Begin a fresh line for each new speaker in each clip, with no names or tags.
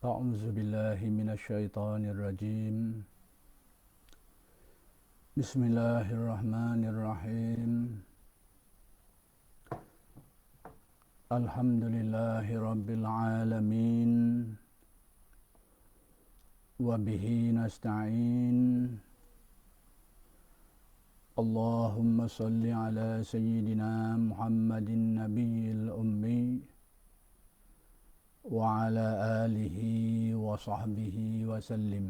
أعوذ بالله من الشيطان الرجيم. بسم الله الرحمن الرحيم. الحمد لله رب العالمين وبه نستعين. اللهم صل على سيدنا محمد النبي الأمي وعلى آله وصحبه وسلم.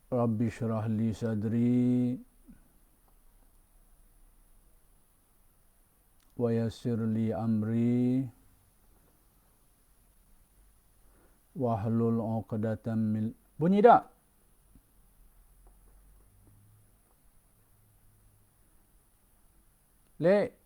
رب اشرح لي صدري ويسر لي أمري wahlul 'uqdatam min. Bunyi tak? Lek.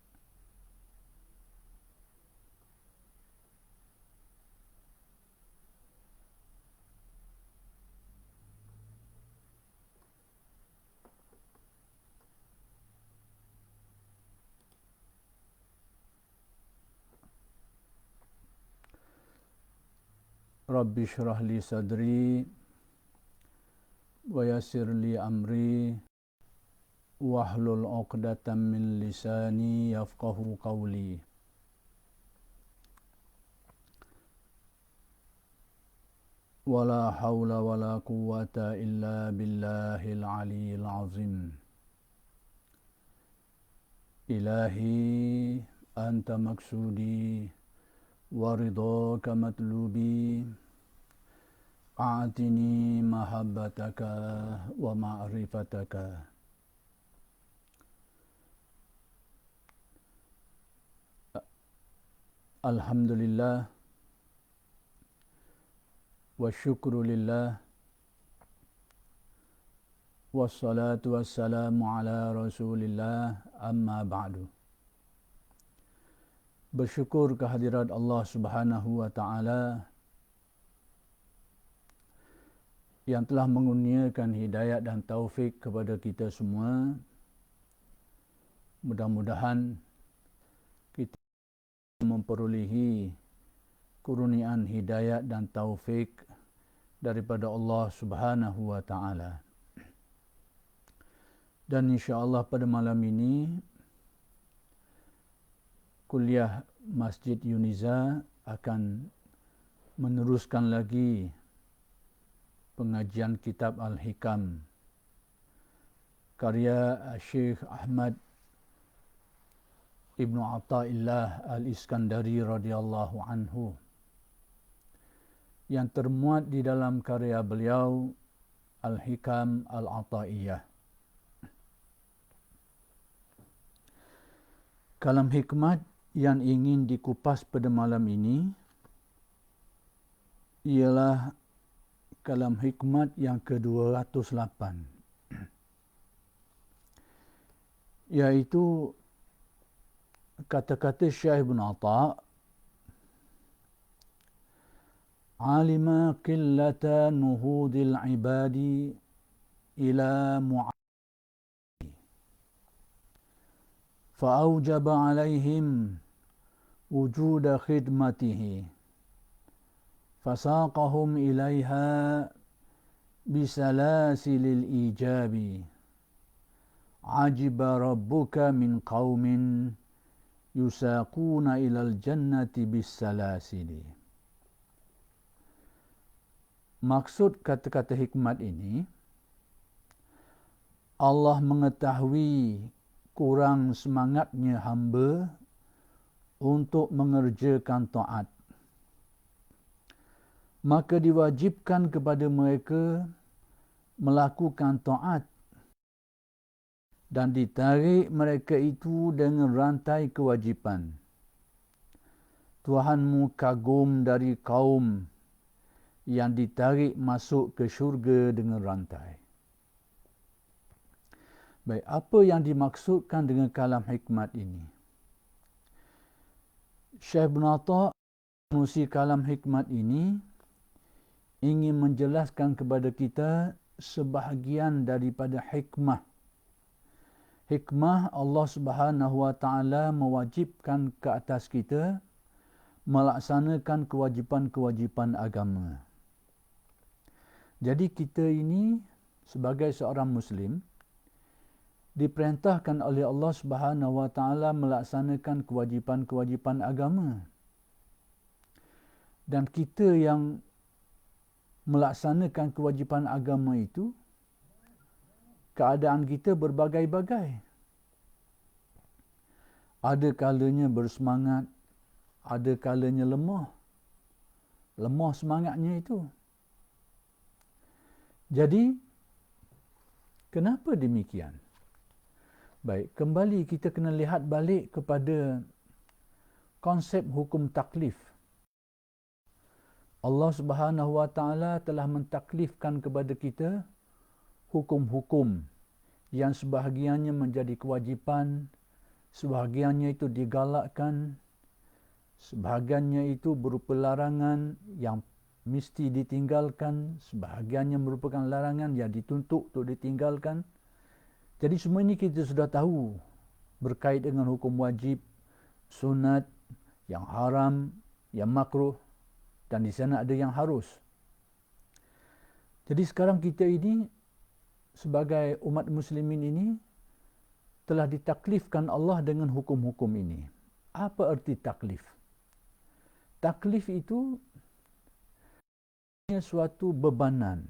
Rabbi syrah li sadri wa yassir li amri wahlul 'uqdatam min lisani yafqahu qawli. Wala hawla wala quwwata illa billahil aliyyil azim. Ilahi anta maksudi waridhaka matlubi, a'tini mahabbataka wa ma'rifataka. Alhamdulillah wa syukru lillah, wassalatu wassalamu ala rasulillah, amma ba'du. Bersyukur kehadirat Allah Subhanahu wa Ta'ala yang telah mengurniakan hidayat dan taufik kepada kita semua. Mudah-mudahan kita memperolehi kurniaan hidayat dan taufik daripada Allah Subhanahu wa Ta'ala. Dan insya-Allah pada malam ini kuliah Masjid Yuniza akan meneruskan lagi pengajian kitab Al-Hikam karya Syekh Ahmad Ibnu Athaillah Al-Iskandari radhiyallahu anhu yang termuat di dalam karya beliau Al-Hikam Al-Athaiyah. Kalam hikmat yang ingin dikupas pada malam ini ialah kalam hikmat yang ke-208, iaitu kata-kata Syekh Ibn Atha, alima qillata nuhudil ibadi ila mu'adi, فأوجب عليهم وجود خدمته فساقهم إليها بسلاسل الإيجاب عجب ربك من قوم يساقون إلى الجنة بالسلاسل. Maksud kata-kata hikmat ini, Allah mengetahui kurang semangatnya hamba untuk mengerjakan taat, maka diwajibkan kepada mereka melakukan taat dan ditarik mereka itu dengan rantai kewajipan. Tuhanmu kagum dari kaum yang ditarik masuk ke syurga dengan rantai. Baik, apa yang dimaksudkan dengan kalam hikmat ini? Syekh Ibn Atha menusi kalam hikmat ini ingin menjelaskan kepada kita sebahagian daripada hikmah. Hikmah Allah Subhanahu wa Ta'ala mewajibkan ke atas kita melaksanakan kewajipan-kewajipan agama. Jadi kita ini sebagai seorang Muslim diperintahkan oleh Allah Subhanahu Wa Taala melaksanakan kewajipan-kewajipan agama. Dan kita yang melaksanakan kewajipan agama itu, keadaan kita berbagai-bagai. Ada kalanya bersemangat, ada kalanya lemah. Lemah semangatnya itu. Jadi, kenapa demikian? Baik, kembali kita kena lihat balik kepada konsep hukum taklif. Allah Subhanahu Wa Taala telah mentaklifkan kepada kita hukum-hukum yang sebahagiannya menjadi kewajipan, sebahagiannya itu digalakkan, sebahagiannya itu berupa larangan yang mesti ditinggalkan, sebahagiannya merupakan larangan yang dituntut untuk ditinggalkan. Jadi semua ini kita sudah tahu berkait dengan hukum wajib, sunat, yang haram, yang makruh, dan di sana ada yang harus. Jadi sekarang kita ini sebagai umat muslimin ini telah ditaklifkan Allah dengan hukum-hukum ini. Apa arti taklif? Taklif itu suatu bebanan.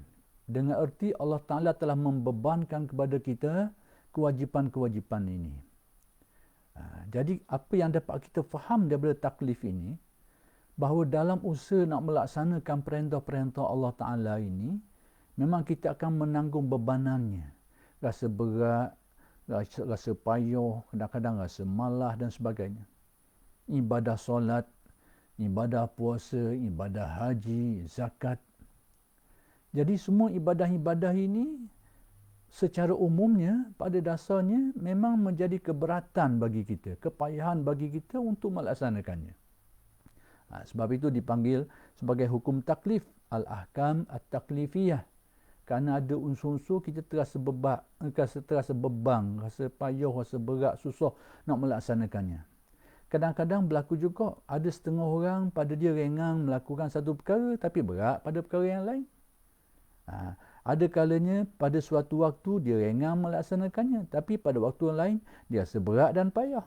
Dengan arti Allah Ta'ala telah membebankan kepada kita kewajipan-kewajipan ini. Jadi apa yang dapat kita faham daripada taklif ini, bahawa dalam usaha nak melaksanakan perintah-perintah Allah Ta'ala ini, memang kita akan menanggung bebanannya. Rasa berat, rasa payah, kadang-kadang rasa malah dan sebagainya. Ibadah solat, ibadah puasa, ibadah haji, zakat. Jadi semua ibadah-ibadah ini secara umumnya pada dasarnya memang menjadi keberatan bagi kita, kepayahan bagi kita untuk melaksanakannya. Sebab itu dipanggil sebagai hukum taklif, al-ahkam at-taklifiyah. Kerana ada unsur-unsur kita terasa beban, rasa payah, rasa berat, susah nak melaksanakannya. Kadang-kadang berlaku juga ada setengah orang pada dia ringan melakukan satu perkara tapi berat pada perkara yang lain. Ada kalanya pada suatu waktu dia ringan melaksanakannya tapi pada waktu yang lain dia rasa berat dan payah.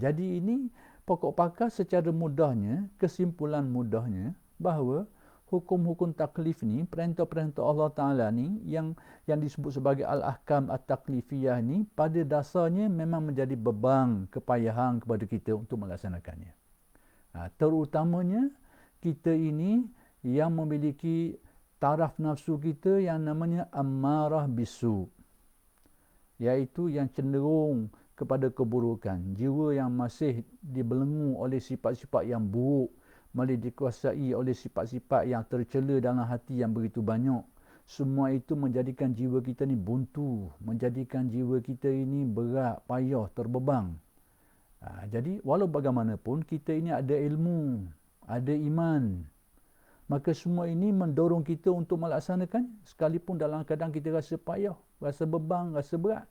Jadi ini pokok pakar secara mudahnya, kesimpulan mudahnya bahawa hukum-hukum taklif ni, perintah-perintah Allah Ta'ala ni yang disebut sebagai al-ahkam at-taklifiyah ni pada dasarnya memang menjadi beban, kepayahan kepada kita untuk melaksanakannya. Terutamanya kita ini yang memiliki taraf nafsu kita yang namanya ammarah bisu, iaitu yang cenderung kepada keburukan, jiwa yang masih dibelenggu oleh sifat-sifat yang buruk, malah dikuasai oleh sifat-sifat yang tercela dalam hati yang begitu banyak. Semua itu menjadikan jiwa kita ni buntu, menjadikan jiwa kita ini berat, payah, terbebang. Jadi walau bagaimanapun kita ini ada ilmu, ada iman, maka semua ini mendorong kita untuk melaksanakan sekalipun dalam keadaan kita rasa payah, rasa beban, rasa berat.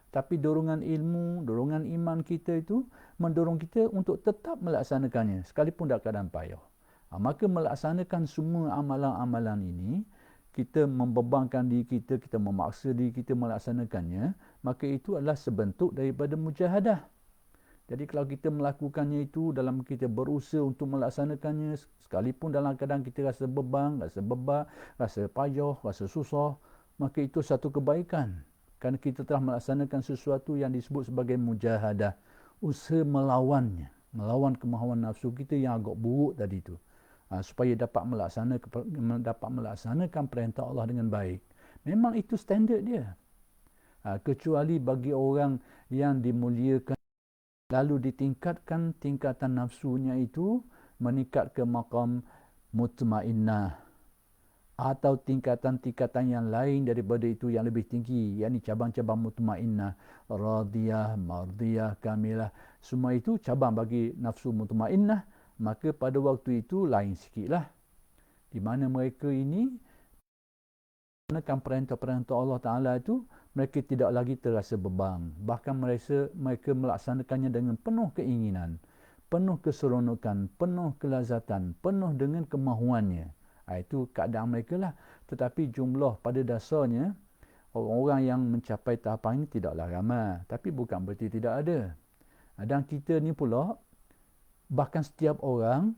Tapi dorongan ilmu, dorongan iman kita itu mendorong kita untuk tetap melaksanakannya sekalipun dalam keadaan payah. Maka melaksanakan semua amalan-amalan ini, kita membebankan diri kita, kita memaksa diri kita melaksanakannya, maka itu adalah sebentuk daripada mujahadah. Jadi kalau kita melakukannya itu dalam kita berusaha untuk melaksanakannya, sekalipun dalam keadaan kita rasa beban, rasa bebat, rasa payah, rasa susah, maka itu satu kebaikan. Kerana kita telah melaksanakan sesuatu yang disebut sebagai mujahadah, usaha melawannya, melawan kemahuan nafsu kita yang agak buruk tadi itu, supaya dapat melaksanakan perintah Allah dengan baik. Memang itu standard dia. Kecuali bagi orang yang dimuliakan, lalu ditingkatkan tingkatan nafsunya itu meningkat ke maqam mutmainnah atau tingkatan-tingkatan yang lain daripada itu yang lebih tinggi, yakni cabang-cabang mutmainnah, radiyah, mardiyah, kamilah. Semua itu cabang bagi nafsu mutmainnah, maka pada waktu itu lain sikitlah. Di mana mereka ini melaksanakan perintah-perintah Allah Ta'ala itu, mereka tidak lagi terasa beban. Bahkan mereka melaksanakannya dengan penuh keinginan, penuh keseronokan, penuh kelazatan, penuh dengan kemahuannya. Itu keadaan mereka lah. Tetapi jumlah pada dasarnya, orang-orang yang mencapai tahapan ini tidaklah ramai. Tapi bukan berarti tidak ada. Dan kita ni pula, bahkan setiap orang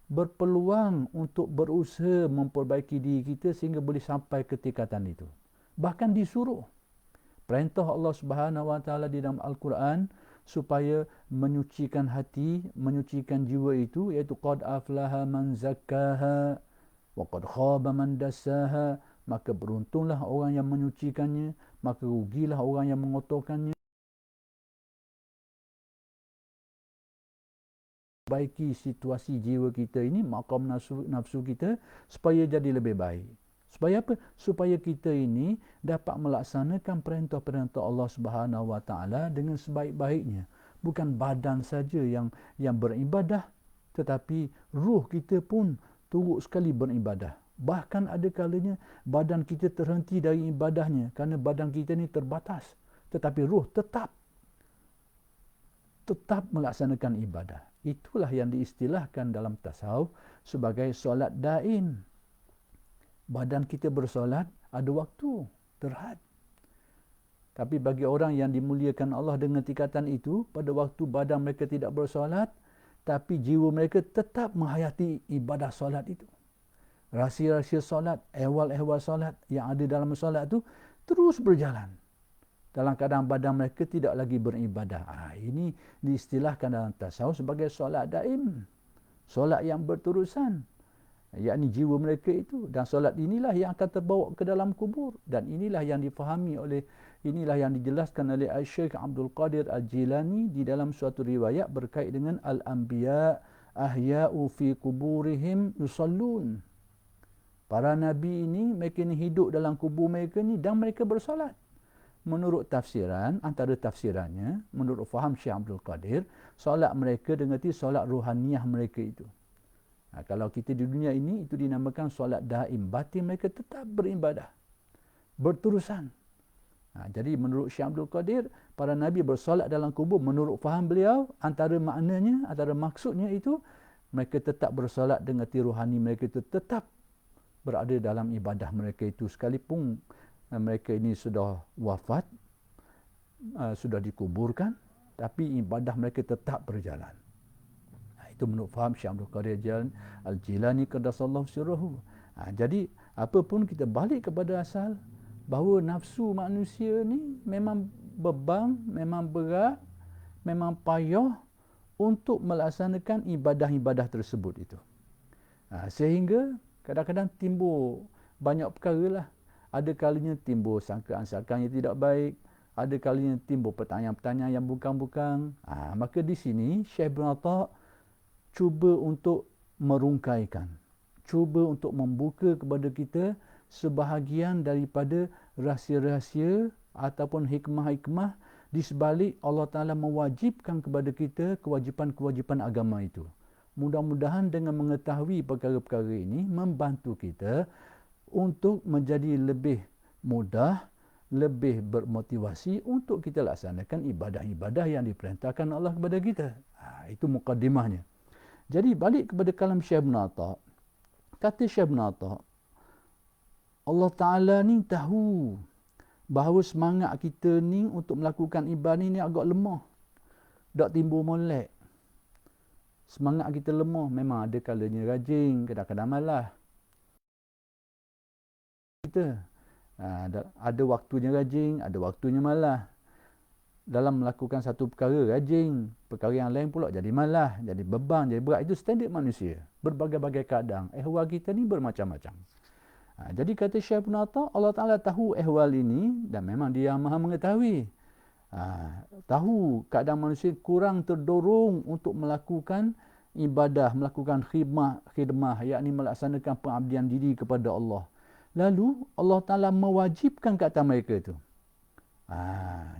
berpeluang untuk berusaha memperbaiki diri kita sehingga boleh sampai ke tingkatan itu. Bahkan disuruh. Perintah Allah Subhanahu Wa Taala di dalam Al-Quran supaya menyucikan hati, menyucikan jiwa itu, iaitu qad aflaha man zakkaha wa qad khaba man dassaha. Maka beruntunglah orang yang menyucikannya, maka rugilah orang yang mengotorkannya. Baiki situasi jiwa kita ini, maqam nafsu kita, supaya jadi lebih baik. Supaya apa? Supaya kita ini dapat melaksanakan perintah-perintah Allah Subhanahu Wa Taala dengan sebaik-baiknya. Bukan badan saja yang beribadah, tetapi ruh kita pun turut sekali beribadah. Bahkan ada kalanya badan kita terhenti dari ibadahnya kerana badan kita ni terbatas, tetapi ruh tetap melaksanakan ibadah. Itulah yang diistilahkan dalam tasawuf sebagai solat daim. Badan kita bersolat, ada waktu terhad. Tapi bagi orang yang dimuliakan Allah dengan tingkatan itu, pada waktu badan mereka tidak bersolat, tapi jiwa mereka tetap menghayati ibadah solat itu. Rahsia-rahsia solat, ehwal-ehwal solat yang ada dalam solat itu terus berjalan. Dalam keadaan badan mereka tidak lagi beribadah. Ini diistilahkan dalam tasawuf sebagai solat daim. Solat yang berterusan. Yakni jiwa mereka itu. Dan solat inilah yang akan terbawa ke dalam kubur. Dan inilah yang difahami oleh, inilah yang dijelaskan oleh Syekh Abdul Qadir Al-Jilani di dalam suatu riwayat berkait dengan Al-Anbiya ahya'u fi kuburihim yusallun. Para Nabi ini, mereka ni hidup dalam kubur mereka ni dan mereka bersolat. Menurut tafsiran, antara tafsirannya, menurut faham Syekh Abdul Qadir, solat mereka dengan solat ruhaniyah mereka itu. Kalau kita di dunia ini, itu dinamakan solat daim. Batin mereka tetap beribadah. Berterusan. Jadi menurut Syekh Abdul Qadir, para Nabi bersolat dalam kubur. Menurut faham beliau, antara maknanya, antara maksudnya itu, mereka tetap bersolat dengan ruhani mereka itu tetap berada dalam ibadah mereka itu. Sekalipun mereka ini sudah wafat, sudah dikuburkan, tapi ibadah mereka tetap berjalan. Itu menurut faham Syekh Abdul Qadir Al-Jilani qaddasallahu sirruhu. Jadi apapun kita balik kepada asal bahawa nafsu manusia ni memang beban, memang berat, memang payah untuk melaksanakan ibadah-ibadah tersebut itu. Sehingga kadang-kadang timbul banyak perkara lah. Ada kalinya timbul sangkaan-sangkaan yang tidak baik. Ada kalinya timbul pertanyaan-pertanyaan yang bukan-bukan. Maka di sini Syekh Ibn Atta' cuba untuk merungkaikan. Cuba untuk membuka kepada kita sebahagian daripada rahsia-rahsia ataupun hikmah-hikmah di sebalik Allah Ta'ala mewajibkan kepada kita kewajipan-kewajipan agama itu. Mudah-mudahan dengan mengetahui perkara-perkara ini membantu kita untuk menjadi lebih mudah, lebih bermotivasi untuk kita laksanakan ibadah-ibadah yang diperintahkan Allah kepada kita. Itu mukadimahnya. Jadi balik kepada kalam Syekh Ibn Atta'. Kata Syekh Ibn Atta', Allah Ta'ala ni tahu bahawa semangat kita ni untuk melakukan ibadah ni agak lemah. Tak timbul molek. Semangat kita lemah. Memang ada kalanya rajin, kadang-kadang malas. Kita ada waktunya rajin, ada waktunya malas. Dalam melakukan satu perkara rajin, perkara yang lain pula jadi malas, jadi beban, jadi berat. Itu standard manusia. Berbagai-bagai keadaan. Ehwal kita ni bermacam-macam. Jadi kata Syekh Ibn Atta', Allah Ta'ala tahu ehwal ini dan memang dia maha mengetahui. Tahu keadaan manusia kurang terdorong untuk melakukan ibadah, melakukan khidmah, yakni melaksanakan pengabdian diri kepada Allah. Lalu Allah Ta'ala mewajibkan ke atas mereka itu.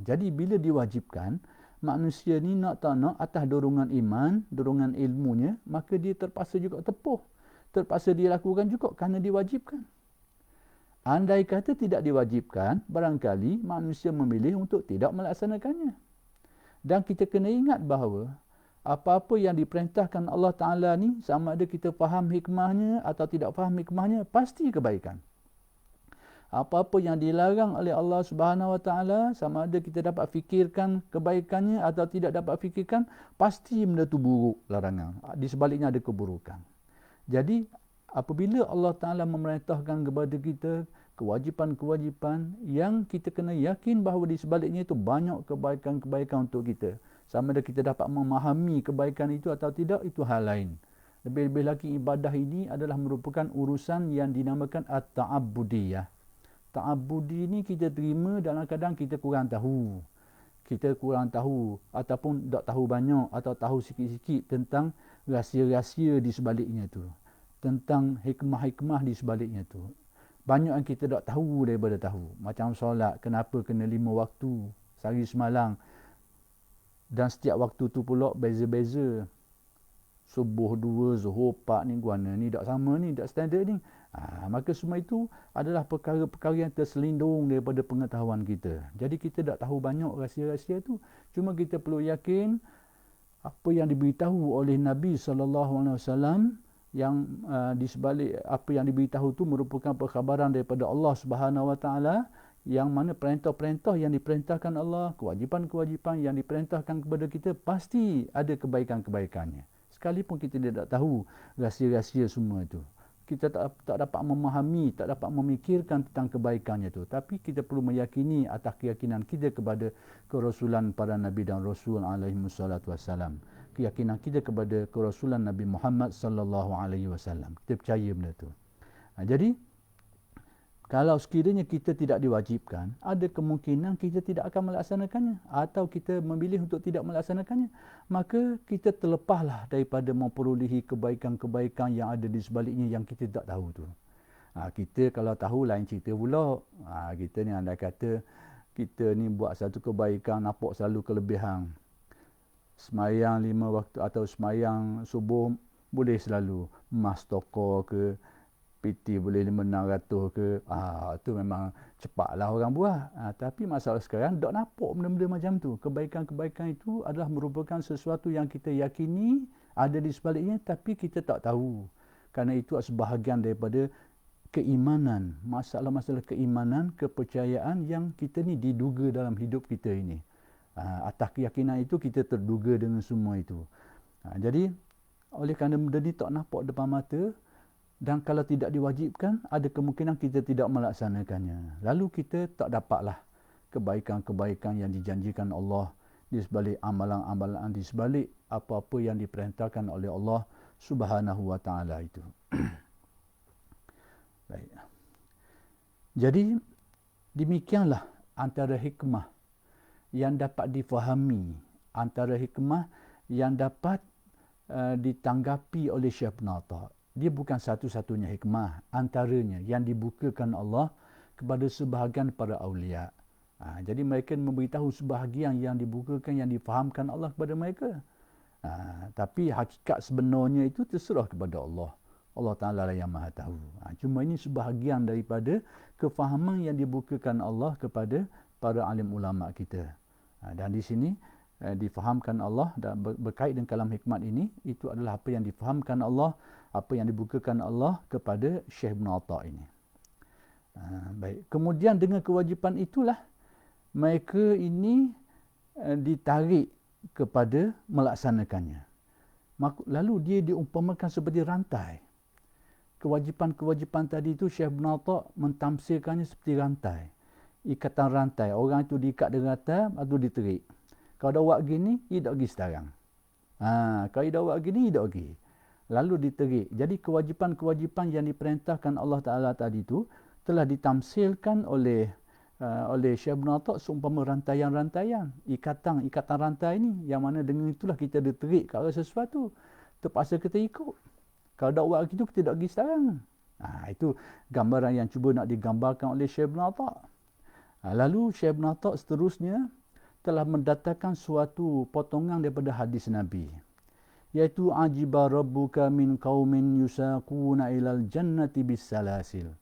Jadi bila diwajibkan, manusia ni nak tak nak atas dorongan iman, dorongan ilmunya, maka dia terpaksa juga tepuh. Terpaksa dia lakukan juga kerana diwajibkan. Andai kata tidak diwajibkan, barangkali manusia memilih untuk tidak melaksanakannya. Dan kita kena ingat bahawa apa-apa yang diperintahkan Allah Ta'ala ni, sama ada kita faham hikmahnya atau tidak faham hikmahnya, pasti kebaikan. Apa-apa yang dilarang oleh Allah Subhanahu Wa Ta'ala, sama ada kita dapat fikirkan kebaikannya atau tidak dapat fikirkan, pasti benda tu buruk larangan. Di sebaliknya ada keburukan. Jadi apabila Allah Ta'ala memerintahkan kepada kita kewajipan-kewajipan yang kita kena yakin bahawa di sebaliknya itu banyak kebaikan-kebaikan untuk kita. Sama ada kita dapat memahami kebaikan itu atau tidak, itu hal lain. Lebih-lebih lagi ibadah ini adalah merupakan urusan yang dinamakan at-ta'abbudiyah. Ta'abbudi ni kita terima dalam keadaan kita kurang tahu. Kita kurang tahu ataupun tak tahu banyak atau tahu sikit-sikit tentang rahsia-rahsia di sebaliknya tu. Tentang hikmah-hikmah di sebaliknya tu. Banyak yang kita tak tahu daripada tahu. Macam solat, kenapa kena 5 waktu sehari semalam. Dan setiap waktu tu pula beza-beza. Subuh 2, Zuhur 4 ni, guana ni tak sama ni, tak standard ni. Maka semua itu adalah perkara-perkara yang terselindung daripada pengetahuan kita. Jadi kita tak tahu banyak rahsia-rahsia tu. Cuma kita perlu yakin apa yang diberitahu oleh Nabi SAW yang di sebalik apa yang diberitahu tu merupakan perkhabaran daripada Allah Subhanahu Wa Taala, yang mana perintah-perintah yang diperintahkan Allah, kewajipan-kewajipan yang diperintahkan kepada kita pasti ada kebaikan-kebaikannya. Sekalipun kita tidak tahu rahsia-rahsia semua itu. Kita tak dapat memahami, tak dapat memikirkan tentang kebaikannya itu. Tapi kita perlu meyakini atas keyakinan kita kepada kerasulan para Nabi dan Rasul alaihi wassalatu wassalam. Keyakinan kita kepada kerasulan Nabi Muhammad sallallahu alaihi wasallam. Kita percaya benda itu. Jadi, kalau sekiranya kita tidak diwajibkan, ada kemungkinan kita tidak akan melaksanakannya atau kita memilih untuk tidak melaksanakannya, maka kita terlepaslah daripada memperolehi kebaikan-kebaikan yang ada di sebaliknya yang kita tak tahu tu. Kita kalau tahu lain cerita pula. Kita ni andai kata kita ni buat satu kebaikan, nampak selalu kelebihan. Semayang 5 waktu atau semayang subuh boleh selalu emas toko ke, PT boleh 500-600 ke, tu memang cepatlah orang buat. Tapi masalah sekarang tak nampak benda-benda macam tu. Kebaikan-kebaikan itu adalah merupakan sesuatu yang kita yakini ada di sebaliknya, tapi kita tak tahu. Kerana itu sebahagian daripada keimanan, masalah-masalah keimanan, kepercayaan yang kita ni diduga dalam hidup kita ini. Atas keyakinan itu kita terduga dengan semua itu. Jadi oleh kerana benda ni tak nampak depan mata, dan kalau tidak diwajibkan, ada kemungkinan kita tidak melaksanakannya. Lalu kita tak dapatlah kebaikan-kebaikan yang dijanjikan Allah di sebalik amalan-amalan, di sebalik apa-apa yang diperintahkan oleh Allah Subhanahu Wa Taala itu. Baik. Jadi demikianlah antara hikmah yang dapat difahami, antara hikmah yang dapat ditanggapi oleh Syekh Ibn Atta'. Dia bukan satu-satunya hikmah, antaranya yang dibukakan Allah kepada sebahagian para awliya. Jadi mereka memberitahu sebahagian yang dibukakan, yang difahamkan Allah kepada mereka. Tapi hakikat sebenarnya itu terserah kepada Allah. Allah Ta'ala lah yang maha tahu. Cuma ini sebahagian daripada kefahaman yang dibukakan Allah kepada para alim ulama kita. Dan di sini difahamkan Allah dan berkait dengan kalam hikmat ini, itu adalah apa yang difahamkan Allah, apa yang dibukakan Allah kepada Syekh Ibn Atta' ini. Baik. Kemudian dengan kewajipan itulah mereka ini ditarik kepada melaksanakannya. Lalu dia diumpamakan seperti rantai. Kewajipan-kewajipan tadi itu Syekh Ibn Atta' mentamsirkannya seperti rantai. Ikatan rantai. Orang itu diikat dengan rantai atau diterik. Kalau dah buat gini, dia tak pergi sekarang. Kalau dia dah buat gini, dia tak pergi. Lalu diterik. Jadi kewajipan-kewajipan yang diperintahkan Allah Ta'ala tadi itu telah ditamsilkan oleh Syekh Ibn Atta' seumpama rantaian-rantaian. Ikatan rantai ini, yang mana dengan itulah kita diterik ke arah sesuatu. Terpaksa kita ikut. Kalau tak buat gitu, kita tak pergi sekarang. Itu gambaran yang cuba nak digambarkan oleh Syekh Ibn Atta'. Lalu Syekh Ibn Atta' seterusnya telah mendatangkan suatu potongan daripada hadis Nabi, iaitu ajiba rabbuka min qaumin yusaquna ilal jannati bisalasil.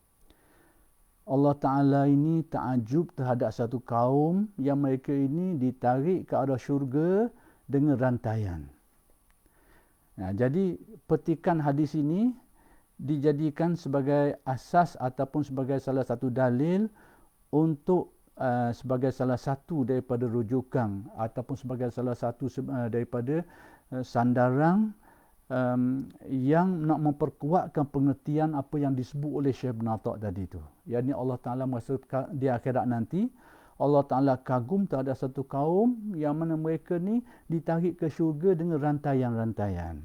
Allah Ta'ala ini ta'ajub terhadap satu kaum yang mereka ini ditarik ke arah syurga dengan rantaian. Jadi petikan hadis ini dijadikan sebagai asas ataupun sebagai salah satu dalil untuk sebagai salah satu daripada rujukan ataupun sebagai salah satu daripada sandaran yang nak memperkuatkan pengertian apa yang disebut oleh Syekh Ibn Atta' tadi tu. Yang ni Allah Ta'ala masa di akhirat nanti, Allah Ta'ala kagum terhadap satu kaum yang mana mereka ni ditarik ke syurga dengan rantaian-rantaian.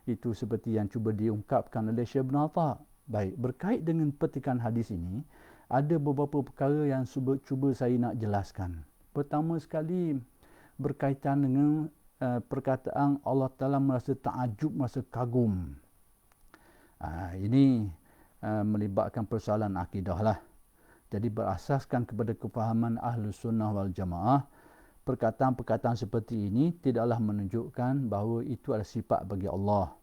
Itu seperti yang cuba diungkapkan oleh Syekh Ibn Atta'. Baik, berkait dengan petikan hadis ini, ada beberapa perkara yang cuba saya nak jelaskan. Pertama sekali, berkaitan dengan perkataan Allah Ta'ala merasa ta'ajub, merasa kagum. Ini melibatkan persoalan akidah lah. Jadi berasaskan kepada kefahaman Ahlus Sunnah wal Jamaah, perkataan-perkataan seperti ini tidaklah menunjukkan bahawa itu adalah sifat bagi Allah.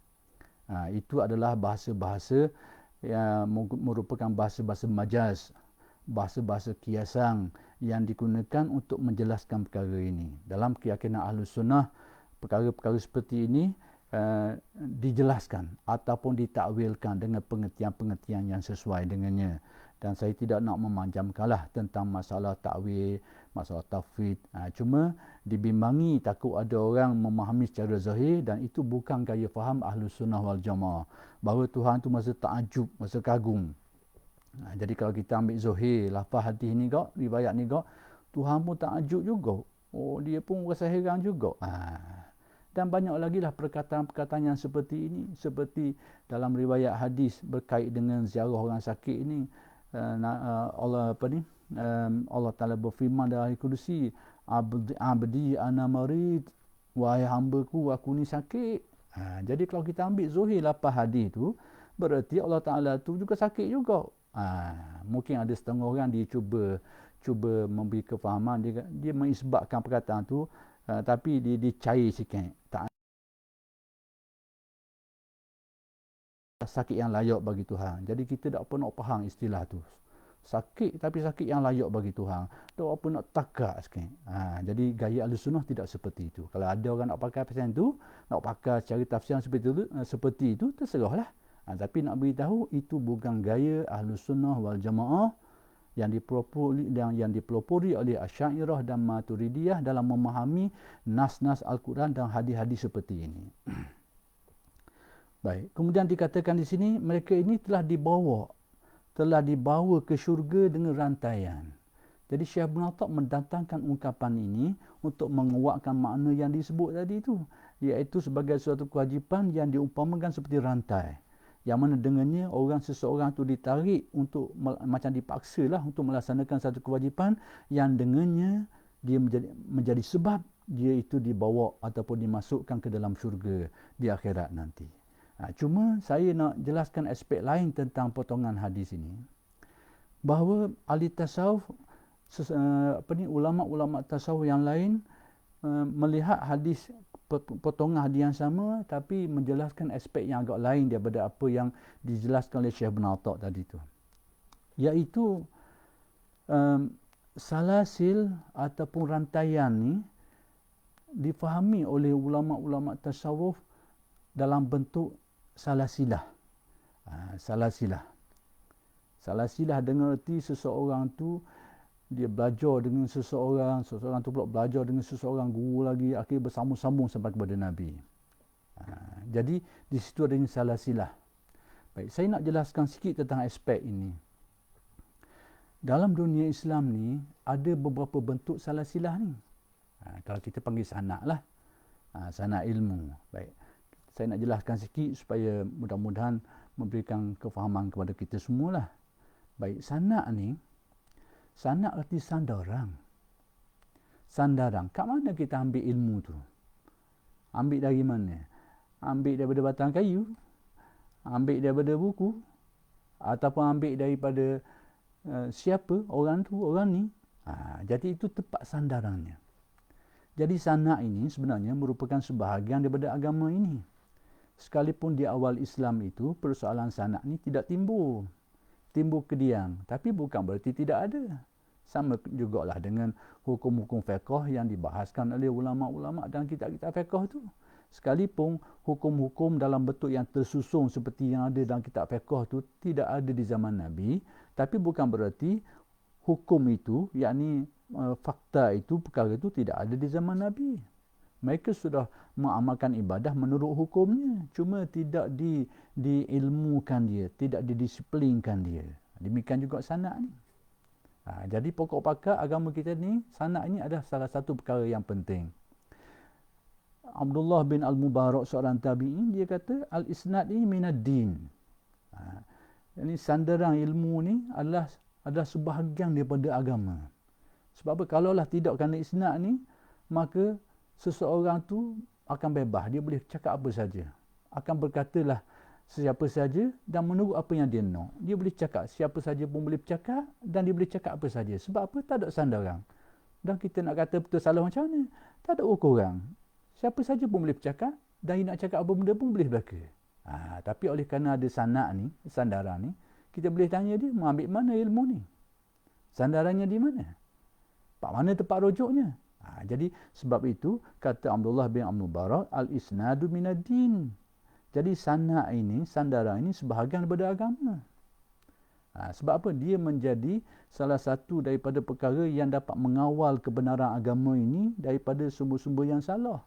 Itu adalah bahasa-bahasa yang merupakan bahasa-bahasa majaz, bahasa-bahasa kiasan yang digunakan untuk menjelaskan perkara ini. Dalam keyakinan Ahlus Sunnah, perkara-perkara seperti ini dijelaskan ataupun ditakwilkan dengan pengertian-pengertian yang sesuai dengannya. Dan saya tidak nak memanjamkanlah tentang masalah takwil, masalah tafwid. Cuma dibimbangi takut ada orang memahami secara zahir, dan itu bukan gaya faham Ahlus Sunnah wal Jamaah. Bahawa Tuhan tu masa ta'ajub, masa kagum. Jadi kalau kita ambil zahir, lafaz hadis ni kok, riwayat ni kok, Tuhan pun ta'ajub juga. Dia pun rasa heran juga. Dan banyak lagi lah perkataan-perkataan yang seperti ini. Seperti dalam riwayat hadis berkait dengan ziarah orang sakit ini. Allah Ta'ala berfirman dalam Al-Qudusi, abdi ana marid, wahai hamba-Ku, aku ni sakit. Jadi kalau kita ambil zuhir lafaz hadis tu, berarti Allah Ta'ala tu juga sakit juga. Mungkin ada setengah orang dia cuba memberi kefahaman, dia mengisbatkan perkataan tu, tapi dia cair sikit. Sakit yang layak bagi Tuhan. Jadi kita tak apa nak faham istilah tu. Sakit, tapi sakit yang layak bagi Tuhan. Tak apa nak takak sikit. Jadi gaya Ahlus-Sunnah tidak seperti itu. Kalau ada orang nak pakai pasal tu, nak pakai cari tafsiran seperti itu, terserahlah. Tapi nak beritahu itu bukan gaya Ahlus-Sunnah wal Jamaah yang dipelopori oleh Asy'ariyah dan Maturidiyah dalam memahami nas-nas Al-Quran dan hadis-hadis seperti ini. Baik, kemudian dikatakan di sini mereka ini telah dibawa ke syurga dengan rantaian. Jadi Syekh Ibn Atta' mendatangkan ungkapan ini untuk menguatkan makna yang disebut tadi itu, iaitu sebagai suatu kewajipan yang diumpamakan seperti rantai, yang mana dengannya seseorang itu ditarik untuk macam dipaksa lah untuk melaksanakan satu kewajipan yang dengannya dia menjadi sebab dia itu dibawa ataupun dimasukkan ke dalam syurga di akhirat nanti. Cuma saya nak jelaskan aspek lain tentang potongan hadis ini, bahawa ahli tasawuf, ulama-ulama tasawuf yang lain melihat hadis, potongan hadis yang sama, tapi menjelaskan aspek yang agak lain daripada apa yang dijelaskan oleh Syekh Ibn Atta' tadi tu, iaitu salasil ataupun rantaian ni difahami oleh ulama-ulama tasawuf dalam bentuk salasilah. Salasilah dengan erti seseorang tu dia belajar dengan seseorang tu pula belajar dengan seseorang guru lagi, akhirnya bersambung-sambung sampai kepada Nabi. Jadi di situ ada salasilah. Baik, saya nak jelaskan sikit tentang aspek ini. Dalam dunia Islam ni ada beberapa bentuk salasilah ni. Kalau kita panggil sanak lah, sanak ilmu. Baik, saya nak jelaskan sikit supaya mudah-mudahan memberikan kefahaman kepada kita semualah. Baik, sanak ni, sanak arti sandaran. Sandaran, kat mana kita ambil ilmu tu? Ambil dari mana? Ambil daripada batang kayu? Ambil daripada buku? Ataupun ambil daripada siapa? Orang tu, orang ni? Jadi itu tempat sandarannya. Jadi sanak ini sebenarnya merupakan sebahagian daripada agama ini. Sekalipun di awal Islam itu persoalan sanak ni tidak timbul kediang, tapi bukan berarti tidak ada. Sama jugalah dengan hukum-hukum fiqh yang dibahaskan oleh ulama-ulama dalam kitab-kitab fiqh tu. Sekalipun hukum-hukum dalam bentuk yang tersusun seperti yang ada dalam kitab fiqh tu tidak ada di zaman Nabi, tapi bukan berarti hukum itu, yakni fakta itu, perkara itu tidak ada di zaman Nabi. Mereka sudah mengamalkan ibadah menurut hukumnya, cuma tidak diilmukan dia, tidak didisiplinkan dia. Demikian juga sanak ni. Jadi pokok pakar agama kita ni, sanak ini adalah salah satu perkara yang penting. Abdullah bin Al-Mubarak, seorang tabi'in, dia kata al-isnad ini minad din. Ini sandaran ilmu ni adalah sebahagian daripada agama. Sebab apa? Kalaulah tidak kerana isnad ni, maka seseorang tu akan bebas. Dia boleh cakap apa saja. Akan berkatalah siapa saja dan menurut apa yang dia nak. Dia boleh cakap, siapa saja pun boleh bercakap dan dia boleh cakap apa saja. Sebab apa? Tak ada sandaran. Dan kita nak kata betul salah macam mana? Tak ada ukuran. Siapa saja pun boleh bercakap dan dia nak cakap apa benda pun boleh berlaku. Tapi oleh kerana ada sanak ni, sandaran ni, kita boleh tanya dia, mengambil mana ilmu ni? Sandarannya di mana? Mana tempat rujuknya? Jadi sebab itu kata Abdullah bin Al-Mubarak, al-isnadu minad din. Jadi sanak ini, sandaran ini sebahagian daripada agama. Sebab apa? Dia menjadi salah satu daripada perkara yang dapat mengawal kebenaran agama ini daripada sumber-sumber yang salah.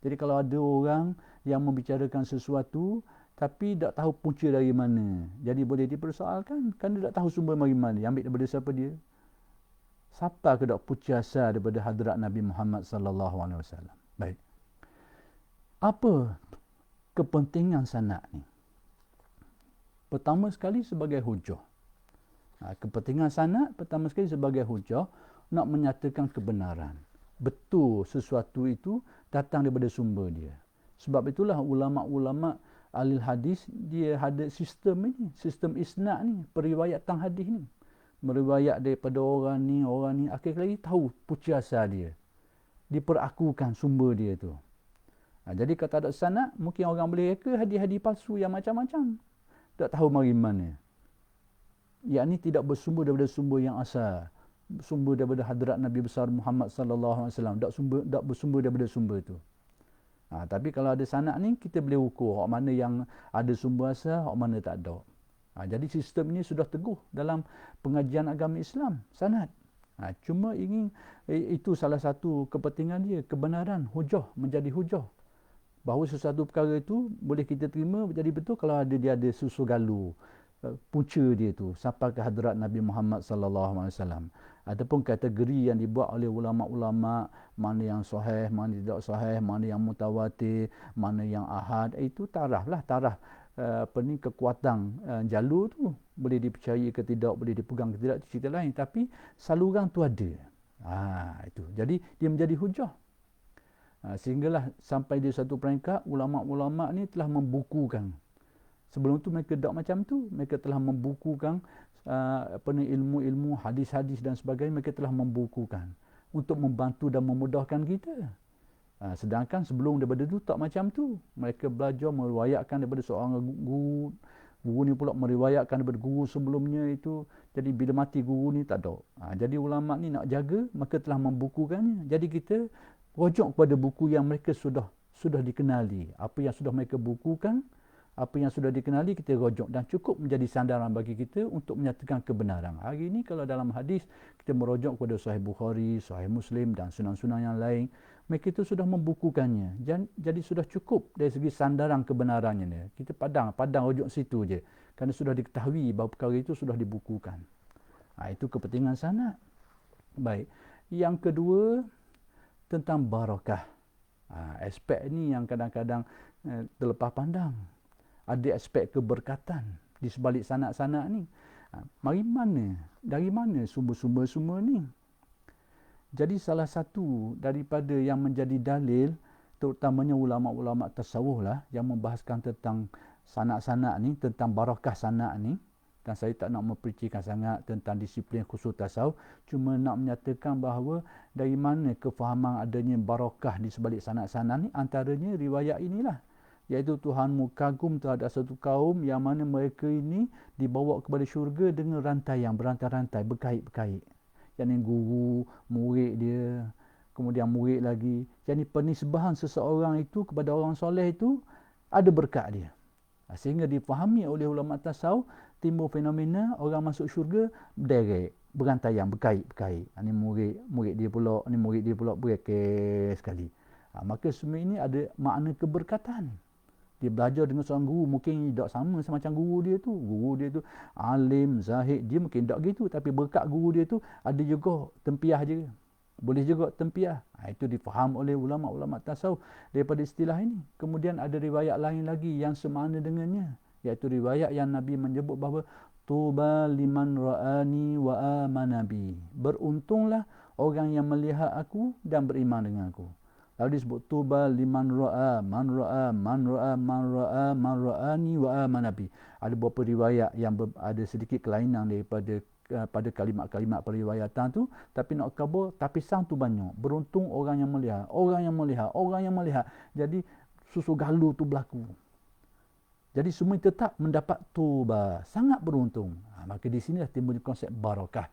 Jadi kalau ada orang yang membicarakan sesuatu tapi tak tahu punca dari mana, jadi boleh dipersoalkan kerana tak tahu sumber dari mana. Dia ambil daripada siapa dia? Siapa ke dak punca asal daripada hadrat Nabi Muhammad sallallahu alaihi wasallam. Baik. Apa kepentingan sanad ni? Pertama sekali sebagai hujah. Kepentingan sanad pertama sekali sebagai hujah, nak menyatakan kebenaran. Betul sesuatu itu datang daripada sumber dia. Sebab itulah ulama-ulama ahli hadis dia ada sistem ini, sistem isnad ni, periwayatan hadis ni. Meriwayat daripada orang ni, akhir lagi tahu punca asal dia. Diperakukan sumber dia tu. Jadi kalau tak ada sanad, mungkin orang boleh reka hadis-hadis palsu yang macam-macam. Tak tahu mari mana. Yakni tidak bersumber daripada sumber yang asal. Sumber daripada hadrat Nabi besar Muhammad sallallahu alaihi wasallam, tak bersumber daripada sumber itu. Tapi kalau ada sanad ni, kita boleh ukur hak mana yang ada sumber asal, hak mana tak ada. Jadi sistem ini sudah teguh dalam pengajian agama Islam, sanad. Cuma ingin itu salah satu kepentingan dia, kebenaran, hujah, menjadi hujah. Bahawa sesuatu perkara itu boleh kita terima jadi betul kalau dia ada susu galu. Punca dia tu sampai ke hadrat Nabi Muhammad sallallahu alaihi wasallam, ataupun kategori yang dibuat oleh ulama-ulama, mana yang sahih, mana tidak sahih, mana yang mutawatir, mana yang ahad, itu taraf kekuatan jalur tu boleh dipercayai ke tidak, boleh dipegang ke tidak, itu cerita lain, tapi saluran tu ada. Itu jadi dia menjadi hujah. Sehinggalah sampai di satu peringkat ulama-ulama ni telah membukukan. Sebelum tu mereka tak macam tu. Mereka telah membukukan ilmu-ilmu, hadis-hadis dan sebagainya. Mereka telah membukukan untuk membantu dan memudahkan kita. Sedangkan sebelum daripada tu tak macam tu. Mereka belajar meriwayatkan daripada seorang guru. Guru ni pula meriwayatkan daripada guru sebelumnya itu. Jadi bila mati guru ni tak ada. Jadi ulama ni nak jaga, maka telah membukukannya. Jadi kita rujuk kepada buku yang mereka sudah dikenali. Apa yang sudah mereka bukukan, apa yang sudah dikenali, kita rujuk dan cukup menjadi sandaran bagi kita untuk menyatakan kebenaran. Hari ini kalau dalam hadis kita merujuk kepada Sahih Bukhari, Sahih Muslim dan sunan-sunan yang lain, mereka itu sudah membukukannya. Jadi sudah cukup dari segi sandaran kebenarannya. Kita padang rujuk situ je. Kerana sudah diketahui bahawa perkara itu sudah dibukukan. Itu kepentingan sanad. Baik. Yang kedua, tentang barakah. Aspek ini yang kadang-kadang terlepas pandang. Ada aspek keberkatan di sebalik sanad-sanad ni. Dari mana sumber-sumber semua ni? Jadi salah satu daripada yang menjadi dalil, terutamanya ulama-ulama tasawuf lah, yang membahaskan tentang sanad-sanad ni, tentang barakah sanad ni. Dan saya tak nak memperincikan sangat tentang disiplin khusus tasawuf, cuma nak menyatakan bahawa dari mana kefahaman adanya barakah di sebalik sanad-sanad ni, antaranya riwayat inilah. Iaitu Tuhanmu kagum terhadap satu kaum yang mana mereka ini dibawa kepada syurga dengan rantai yang berantai-rantai, berkait-berkait. Yang ni guru, murid dia, kemudian murid lagi. Jadi penisbahan seseorang itu kepada orang soleh itu ada berkat dia. Sehingga difahami oleh ulama tasawuf, timbul fenomena orang masuk syurga direct, berantaian, berkait-berkait. Ini murid dia pula, ini murid dia pula, berekes sekali. Maka semua ini ada makna keberkatan. Dia belajar dengan seorang guru, mungkin tak sama macam guru dia tu. Guru dia tu alim, zahid, dia mungkin tak gitu. Tapi berkat guru dia tu ada juga tempiah je. Boleh juga tempiah. Itu difaham oleh ulama-ulama tasawuf daripada istilah ini. Kemudian ada riwayat lain lagi yang semakna dengannya. Iaitu riwayat yang Nabi menyebut bahawa tuba liman ra'ani wa amanabi. Beruntunglah orang yang melihat aku dan beriman dengan aku. Lalu disebut tuba liman ra'a, man ra'a, man ra'a, man ra'a, man ra'ani wa amanabi. Ada beberapa riwayat yang ada sedikit kelainan daripada pada kalimat-kalimat periwayatan tu, tapi nak kabur, tapi sang tu banyak. Beruntung orang yang melihat, orang yang melihat, orang yang melihat. Jadi susu galu tu berlaku. Jadi semua tetap mendapat tuba, sangat beruntung. Maka di sinilah timbul konsep barakah.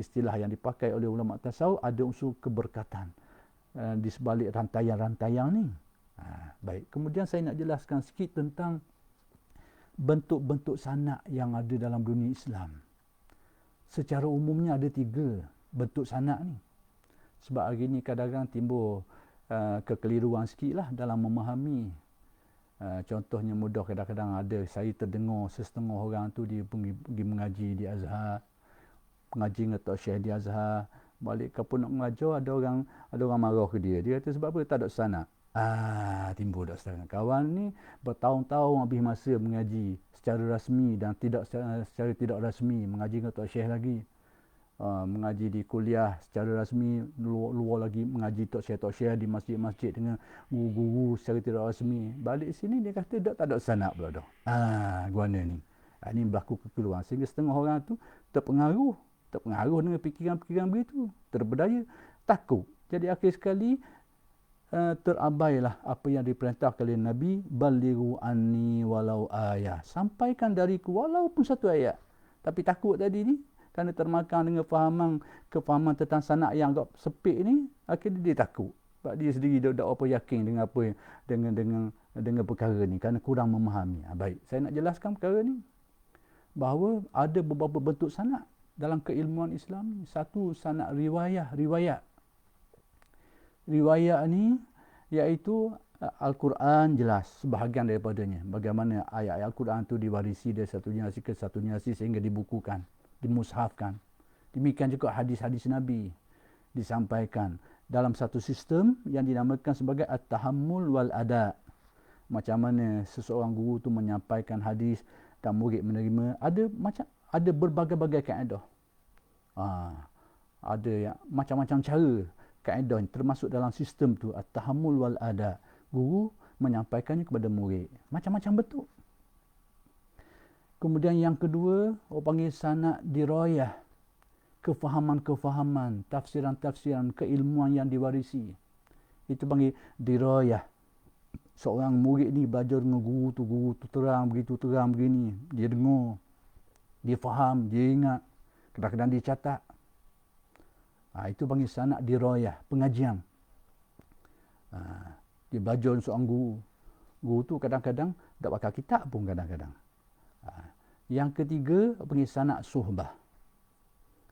Istilah yang dipakai oleh ulama tasawuf ada unsur keberkatan di sebalik rantaian-rantaian ni. Baik, kemudian saya nak jelaskan sikit tentang bentuk-bentuk sanak yang ada dalam dunia Islam. Secara umumnya ada 3 bentuk sanak ni. Sebab hari ni kadang-kadang timbul kekeliruan sikit lah dalam memahami. Contohnya mudah, kadang-kadang ada saya terdengar setengah orang tu dia pergi mengaji di Azhar, mengaji dengan Tok Syekh di Azhar, balik kapun nak mengajar ada orang marah ke dia. Dia kata sebab apa tak ada sanak. Timbul tak sanak. Kawan ni bertahun-tahun habis masa mengaji secara rasmi dan secara tidak rasmi, mengaji dengan Tok Syekh lagi. Mengaji di kuliah secara rasmi, luar lagi mengaji Tok Syekh di masjid-masjid dengan guru-guru secara tidak rasmi. Balik sini dia kata tak ada sanak pula dah. Guana ni. Ini berlaku kekeliruan sehingga setengah orang tu terpengaruh dengan fikiran-fikiran begitu, terberdaya, takut. Jadi akhir sekali terabailah apa yang diperintahkan oleh Nabi, balighu anni walau ayat. Sampaikan dariku walaupun satu ayat. Tapi takut tadi ni, kerana termakan dengan kefahaman tentang sanak yang agak sepik ni, akhirnya dia takut. Sebab dia sendiri tak apa yakin dengan apa dengan perkara ni, kerana kurang memahami. Baik, saya nak jelaskan perkara ni. Bahawa ada beberapa bentuk sanak dalam keilmuan Islam ni. Satu, sanak riwayat. Riwayat ni iaitu Al-Quran jelas sebahagian daripadanya. Bagaimana ayat-ayat Al-Quran tu diwarisi dari satu generasi ke satu generasi sehingga dibukukan, dimushafkan. Demikian juga hadis-hadis Nabi disampaikan dalam satu sistem yang dinamakan sebagai at-tahammul wal ada. Macam mana seseorang guru tu menyampaikan hadis dan murid menerima, ada berbagai-bagai kaedah. Ada yang macam-macam cara kaedah termasuk dalam sistem tu at-tahammul wal ada. Guru menyampaikannya kepada murid, macam-macam bentuk. Kemudian yang kedua, orang panggil sanak dirayah, kefahaman-kefahaman, tafsiran-tafsiran, keilmuan yang diwarisi. Itu panggil dirayah. Seorang murid ni belajar dengan guru tu terang begini, dia dengar, dia faham, dia ingat, kadang-kadang dia catat. Itu panggil sanak dirayah, pengajian. Dia belajar seorang guru tu kadang-kadang tak pakai kitab pun kadang-kadang. Yang ketiga panggil sanak suhbah.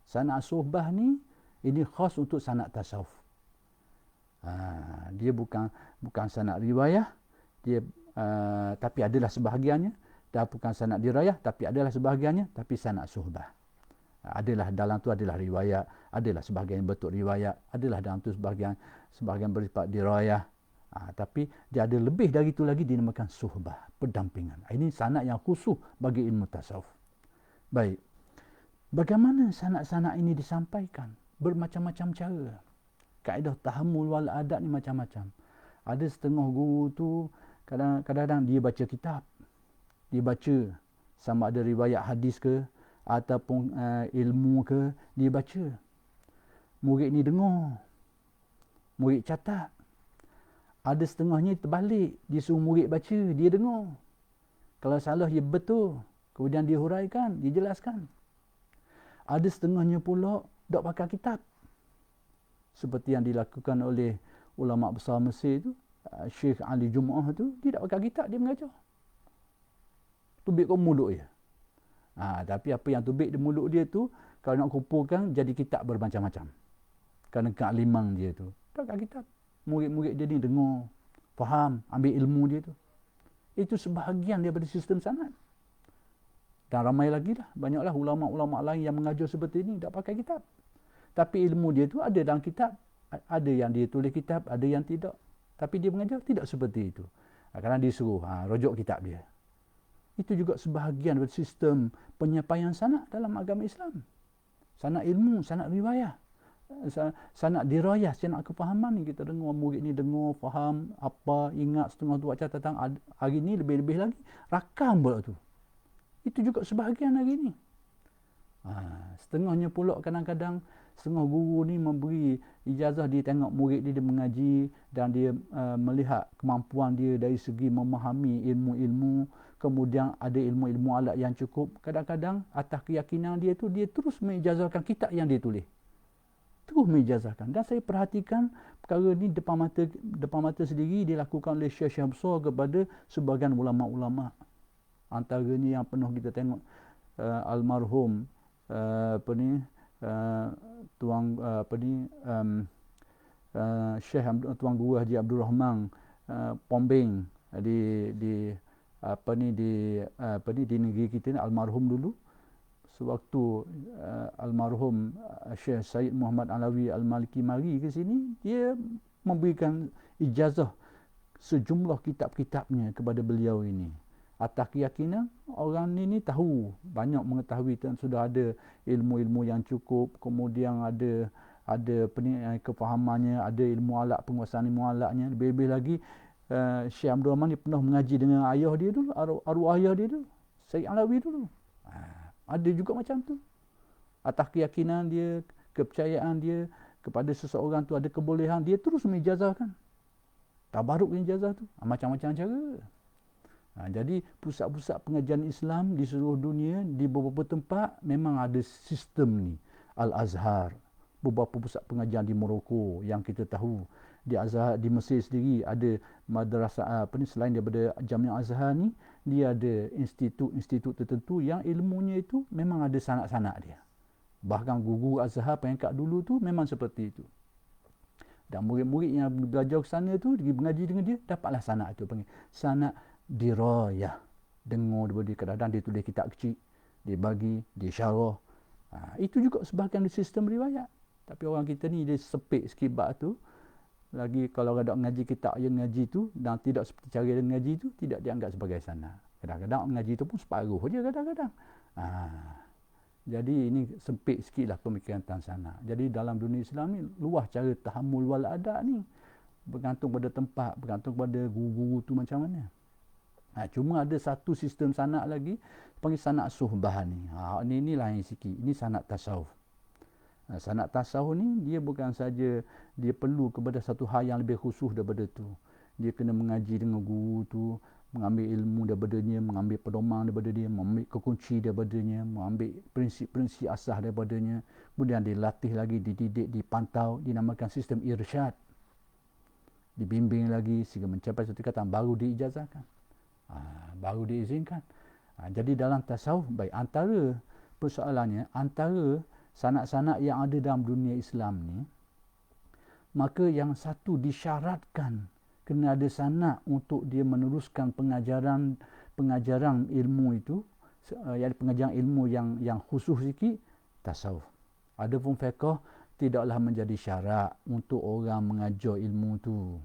Sanak suhbah ni ini khas untuk sanak tasawuf. Dia bukan sanak riwayah, dia tapi adalah sebahagiannya, dan bukan sanak dirayah tapi adalah sebahagiannya, tapi sanak suhbah. Adalah dalam tu adalah riwayat, adalah sebahagian bentuk riwayat, adalah dalam tu sebahagian bersifat dirayah. Tapi dia ada lebih dari itu lagi, dinamakan suhbah, pendampingan. Ini sanak yang khusus bagi ilmu tasawuf. Baik. Bagaimana sanak-sanak ini disampaikan? Bermacam-macam cara. Kaedah tahammul wal adab ni macam-macam. Ada setengah guru tu kadang-kadang dia baca kitab. Dia baca sama ada riwayat hadis ke ataupun ilmu ke, dia baca. Murid ni dengar. Murid catat. Ada setengahnya terbalik, dia suruh murid baca, dia dengar. Kalau salah dia betul. Kemudian dia huraikan, dia jelaskan. Ada setengahnya pula tak pakai kitab. seperti yang dilakukan oleh ulama besar Mesir tu, Syekh Ali Jum'ah tu, dia tak pakai kitab, dia mengajar. Tubik kat mulut dia. Tapi apa yang tubik di mulut dia tu, kalau nak kumpulkan, jadi kitab bermacam-macam. Kerana kealiman dia tu. Tak pakai kitab. Murid-murid dia ni dengar, faham, ambil ilmu dia tu. Itu sebahagian daripada sistem sanad. Dan ramai lagi lah, banyaklah ulama-ulama lain yang mengajar seperti ini, tak pakai kitab. Tapi ilmu dia tu ada dalam kitab, ada yang dia tulis kitab, ada yang tidak. Tapi dia mengajar tidak seperti itu. Kerana dia suruh, rujuk kitab dia. Itu juga sebahagian dari sistem penyampaian sanad dalam agama Islam. Sanad ilmu, sanad riwayah. Sanad dirayah, sanad kefahaman ni. Kita dengar murid ni dengar, faham, apa, ingat setengah tu buat catatan. Hari ni lebih-lebih lagi, rakam pula tu. Itu juga sebahagian hari ni. Setengahnya pula kadang-kadang setengah guru ni memberi ijazah, dia tengok murid dia mengaji dan dia melihat kemampuan dia dari segi memahami ilmu-ilmu, kemudian ada ilmu-ilmu alat yang cukup. Kadang-kadang atas keyakinan dia tu, dia terus mengijazahkan kitab yang dia tulis. Terus mengijazahkan. Dan saya perhatikan perkara ni depan mata sendiri dilakukan oleh syekh-syekh besar kepada sebahagian ulama-ulama. Antaranya yang penuh kita tengok almarhum Syekh Tuan Guru Haji Abdul Rahman Pombeng di negeri kita ni, almarhum dulu. Sewaktu almarhum Syekh Said Muhammad Alawi Al-Maliki mari ke sini, dia memberikan ijazah sejumlah kitab-kitabnya kepada beliau ini. Atas keyakinan orang ni tahu, banyak mengetahui dan sudah ada ilmu-ilmu yang cukup, kemudian ada kefahamannya, ada ilmu alat, penguasaan ilmu alatnya. Lebih-lebih lagi Syekh Abdul Rahman ni pernah mengaji dengan ayah dia dulu, arwah ayah dia dulu, Said Alawi dulu. Ada juga macam tu. Atas keyakinan dia, kepercayaan dia kepada seseorang tu ada kebolehan, dia terus mengijazahkan. Tabaruk ijazah tu. Macam-macam cara. Jadi pusat-pusat pengajian Islam di seluruh dunia, di beberapa tempat memang ada sistem ni. Al-Azhar, beberapa pusat pengajian di Morocco yang kita tahu. Di Azhar, di Mesir sendiri ada madrasah selain daripada Jamiah Azhar ni, dia ada institut-institut tertentu yang ilmunya itu memang ada sanad-sanad dia. Bahkan guru Azhar peringkat dulu tu memang seperti itu. Dan murid-murid yang belajar ke sana tu, mengaji dengan dia, dapatlah sanad itu, panggil sanad dirayah. Dengar daripada dia, kadang-kadang dia tulis kitab kecil, dia bagi, dia syarah. Itu juga sebahagian dari sistem riwayat. Tapi orang kita ni dia sepik sikit bab tu. Lagi kalau ada ngaji kitab yang ngaji tu dan tidak seperti cara dia ngaji tu, tidak dianggap sebagai sanad. Kadang-kadang ngaji tu pun separuh je kadang-kadang. Jadi ini sempit sikitlah pemikiran tentang sanad. Jadi dalam dunia Islam ni luas cara tahammul wal adab ni. Bergantung pada tempat, bergantung pada guru-guru tu macam mana. Cuma ada satu sistem sanad lagi, panggil sanad suhbah ni. Ini lain sikit. Ini sanad tasawuf. Sanad tasawuf ni dia bukan saja dia perlu kepada satu hal yang lebih khusus daripada tu. Dia kena mengaji dengan guru tu, mengambil ilmu daripadanya, mengambil pedoman daripada dia, mengambil kekunci daripadanya, mengambil prinsip-prinsip asas daripadanya. Kemudian dilatih lagi, dididik, dipantau, dinamakan sistem irsyad. Dibimbing lagi sehingga mencapai satu tingkatan baru diijazahkan. Baru diizinkan. Jadi dalam tasawuf, baik antara persoalannya, antara sanad-sanad yang ada dalam dunia Islam ni, maka yang satu disyaratkan kena ada sanad untuk dia meneruskan pengajaran ilmu itu, pengajaran ilmu yang khusus sikit, tasawuf. Adapun fiqh tidaklah menjadi syarat untuk orang mengajar ilmu tu.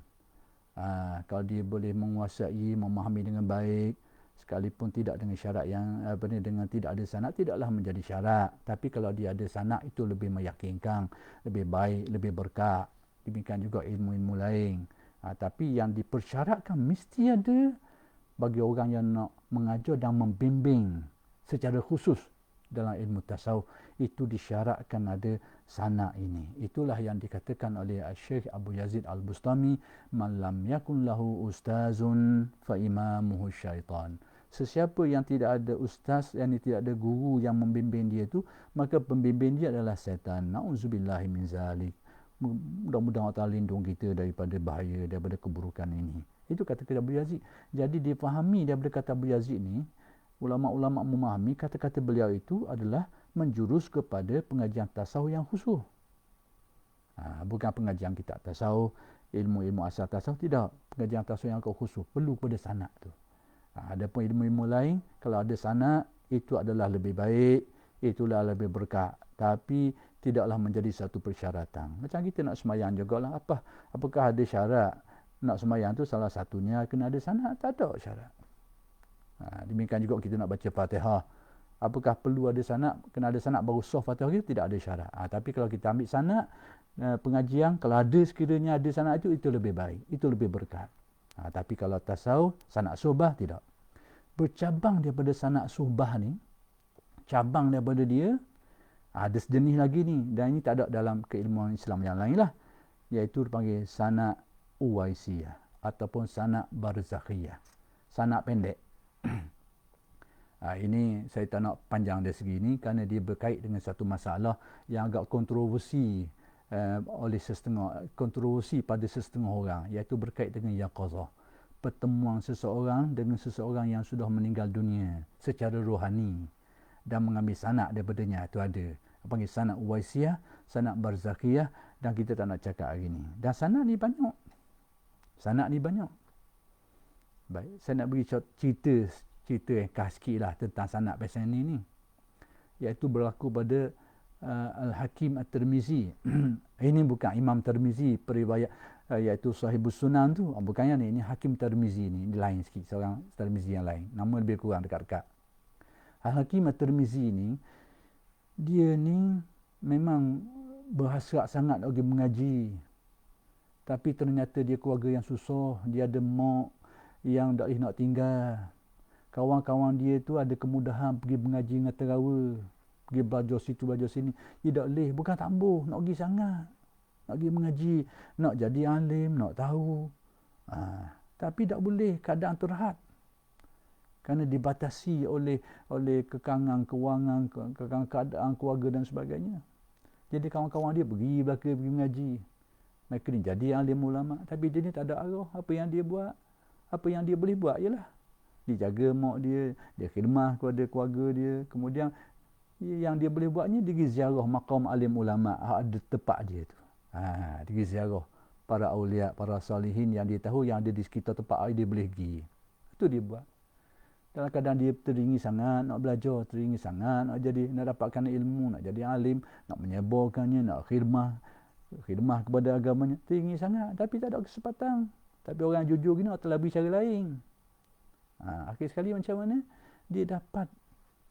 Kalau dia boleh menguasai, memahami dengan baik, sekalipun tidak dengan syarat yang dengan tidak ada sanad, tidaklah menjadi syarat. Tapi kalau dia ada sanad, itu lebih meyakinkan, lebih baik, lebih berkah. Demikian juga ilmu-ilmu lain. Tapi yang dipersyaratkan mesti ada bagi orang yang nak mengajar dan membimbing secara khusus dalam ilmu tasawuf, itu disyaratkan ada sanad ini. Itulah yang dikatakan oleh Syekh Abu Yazid Al-Bustami, man lam yakun lahu ustazun fa imamuhu syaitan. Sesiapa yang tidak ada ustaz, yang tidak ada guru yang membimbing dia tu, maka pembimbing dia adalah syaitan. Nauzubillahi min zalik. Mudah-mudahan Allah Ta'ala lindung kita daripada bahaya, daripada keburukan ini. Itu kata-kata Abu Yazid. Jadi difahami daripada kata Abu Yazid ni, ulama-ulama memahami kata-kata beliau itu adalah menjurus kepada pengajian tasawuf yang khusyuk. Bukan pengajian kitab tasawuf, ilmu-ilmu asal tasawuf, tidak. Pengajian tasawuf yang khusyuk perlu kepada sanad tu. Adapun ilmu-ilmu lain, kalau ada sanad, itu adalah lebih baik, itulah lebih berkat. Tapi tidaklah menjadi satu persyaratan. Macam kita nak semayang jugalah. Apakah ada syarat nak semayang tu? Salah satunya kena ada sanad? Tak ada syarat. Demikian juga kita nak baca Fatihah. Apakah perlu ada sanad? Kena ada sanad baru sah Fatihah kita? Tidak ada syarat. Tapi kalau kita ambil sanad pengajian, kalau ada sekiranya ada sanad itu lebih baik. Itu lebih berkat. Tapi kalau tasawuf, sanad suhbah tidak. Bercabang daripada sanad suhbah ni, cabang daripada dia, ada sejenis lagi ni, dan ini tak ada dalam keilmuan Islam yang lain lah, iaitu dipanggil sanad uwaisiyah ataupun sanad barzakhiyah, sanad pendek. Ini saya tak nak panjang dari segi ini kerana dia berkait dengan satu masalah yang agak kontroversi oleh kontroversi pada setengah orang, iaitu berkait dengan yaqazah, pertemuan seseorang dengan seseorang yang sudah meninggal dunia secara rohani dan mengambil sanad daripadanya. Itu ada panggil sanad uwaisiyah, sanad barzakhiyah, dan kita tak nak cakap hari ni. Dan sanad ni banyak. Baik, saya nak beri cerita yang khas sikit lah tentang sanad pasal ni. Iaitu berlaku pada Al-Hakim At-Tirmizi. Ini bukan Imam Tirmizi periwayat iaitu Sahibus Sunan tu. Bukannya ni, ini Hakim Tirmizi ni lain sikit, seorang Tirmizi yang lain. Nama lebih kurang dekat-dekat. Al-Hakim At-Tirmizi ni, dia ni memang berhasrat sangat nak pergi mengaji. Tapi ternyata dia keluarga yang susah. Dia ada mak yang tak boleh nak tinggal. Kawan-kawan dia tu ada kemudahan pergi mengaji dengan terawa. Pergi belajar situ, belajar sini. Dia tak boleh. Bukan tak boleh. Nak pergi sangat. Nak pergi mengaji. Nak jadi alim. Nak tahu. Tapi tak boleh. Keadaan terhad. Kerana dibatasi oleh kekangan kewangan, kekangan keadaan keluarga dan sebagainya. Jadi kawan-kawan dia pergi belaka, pergi mengaji. Mereka ni jadi alim ulama. Tapi dia ni tak ada arah. Apa yang dia buat, apa yang dia boleh buat ialah dia jaga mak dia, dia khidmah kepada keluarga dia. Kemudian yang dia boleh buatnya, dia pergi ziarah maqam alim ulama, ada tempat dia tu. Dia pergi ziarah para awliya, para salihin yang dia tahu, yang ada di sekitar tempat dia boleh pergi. Itu dia buat. Dalam keadaan dia teringin sangat nak belajar, teringin sangat nak dapatkan ilmu, nak jadi alim, nak menyebarkannya, nak khidmah kepada agamanya, teringin sangat, tapi tak ada kesempatan. Tapi orang jujur gini telah beri cara lain. Akhir sekali macam mana? Dia dapat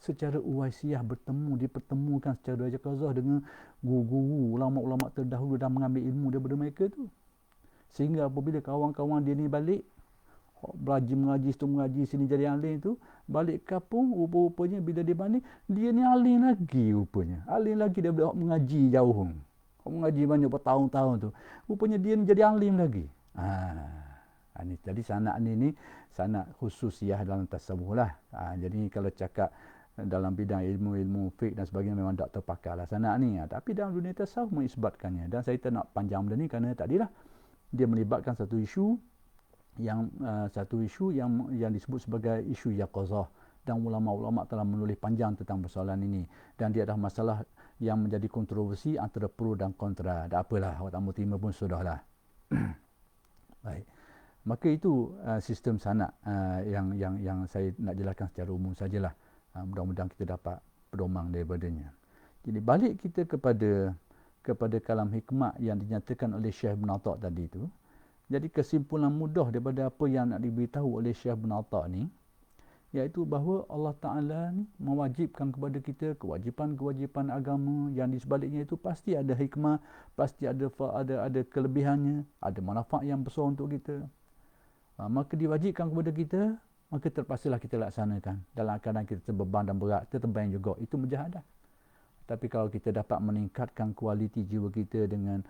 secara uwaisiyah dipertemukan secara yaqazah dengan guru-guru, ulama-ulama terdahulu dan mengambil ilmu daripada mereka tu. Sehingga apabila kawan-kawan dia ni balik, mengaji sini jadi alim tu, balik kampung, rupa-rupanya bila dia balik, dia ni alim lagi rupanya. Alim lagi, dia boleh mengaji jauh. Mengaji banyak bertahun-tahun tu. Rupanya dia ni jadi alim lagi. Jadi sanad ni sanad khususiyah dalam tasawuf lah. Jadi kalau cakap dalam bidang ilmu fiqh dan sebagainya memang tak terpakai lah sanad ni. Tapi dalam dunia tasawuf mengisbatkannya. Dan saya tak nak panjang benda ni kerana tadilah dia melibatkan satu isu yang disebut sebagai isu yaqazah, dan ulama-ulama telah menulis panjang tentang persoalan ini, dan dia adalah masalah yang menjadi kontroversi antara pro dan kontra. Tak apalah, awak tak mau terima pun sudahlah. Baik. Maka itu sistem sanad yang saya nak jelaskan secara umum sajalah. Mudah-mudahan kita dapat pedomang daripadanya. Jadi balik kita kepada kalam hikmah yang dinyatakan oleh Syekh Ibn Atta' tadi itu. Jadi kesimpulan mudah daripada apa yang nak diberitahu oleh Syekh Ibn Atta' ni, iaitu bahawa Allah Ta'ala ni mewajibkan kepada kita kewajipan-kewajipan agama yang di sebaliknya itu pasti ada hikmah, pasti ada kelebihannya, ada manfaat yang besar untuk kita. Maka diwajibkan kepada kita, maka terpaksalah kita laksanakan. Dalam keadaan kita terbeban dan berat, terbayang juga, itu mujahadah. Tapi kalau kita dapat meningkatkan kualiti jiwa kita dengan